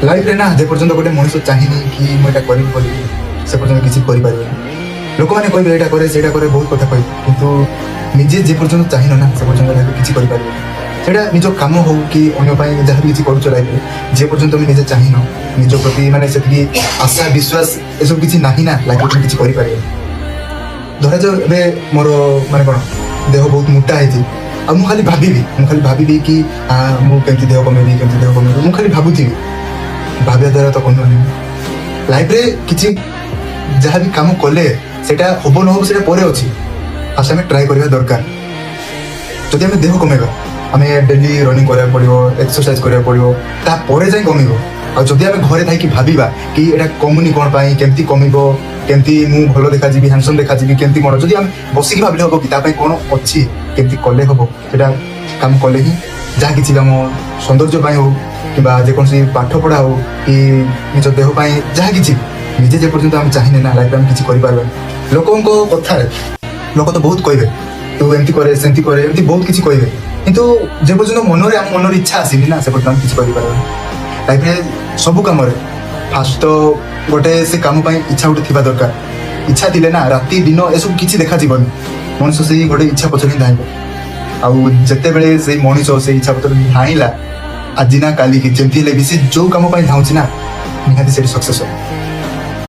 life रे ना जे पर्यंत गोटे मनुष्य चाहिनी कि मैं एटा करी बोली से पर्यंत किसी करि पारिबे लोक माने कहबे एटा करे सेटा करे बहुत कथा कहबे किंतु निजे जे पर्यंत चाहिनो ना से पर्यंत लाइफ किसी करि पारिबे सेटा निजो काम हो कि अन्य पाई जहाँ भी किसी करूछ लाइफ रे जे पर्यंत तुम निजे चाहिनो निजो प्रति माने सेति आशा विश्वास ए सब किसी नाही ना लाइफ रे किसी करि पारिबे धरा जो एबे मोर माने कोन देह बहुत मोटा है थी अब मु खाली भाबी कि मु केमती देह कमेबी मु खाली भाबुथी भाविया द्वारा तो कोनो नहीं लाइफ रे किछि जहाँ भी काम कले सेटा होबो न होबो सेटा परे अछि फास्ट हमें ट्राई करबा दरकार जदि हमें देह कमेबा हमें डेली रनिंग करिया पड़िबो एक्सरसाइज करिया पड़िबो ता परे जाय कमिबो आ जदि हमें घरे थाई कि भाबिबा कि एटा कमुनी कोन पाई केमती कमिबो केमती मु भलो देखा जीबी हैंडसम देखा जीबी केमती कोन जदि हम बसी कि भाबले होबो कि ता पाई कोन अछि केमती कले होबो सेटा काम कले ही जहाँ किछि काम सौंदर्य पाई हो कि जेकोसी पाठ पढ़ा हो कि निज देह पाई जहाँ किछि निजे जे पर्यंत हम चाहिने ना लाइफ में किछि करि पारबे लोकंको कथा लोक तो बहुत कहबे तू एमती करे सेमती करे एमती बहुत किछि कहबे किंतु जे पर्यंत मनरे हम मनर इच्छा आसीनी ना से पर्यंत हम किछि करि पारबे लाइफ रे सब काम रे फास्ट तो गोटे से काम पाई इच्छा गोटे थिबा दरकार इच्छा थिले ना राति दिन ए सब किछि देखा जीवन मनुष्य से गोटे इच्छा पछरे धाइबो आउ जते बेले से मनुष्य से इच्छा पछरे धाइला आज ना काली की जेमती ले भी से जो काम पाई धाउछि ना निहाती से सक्सेस हो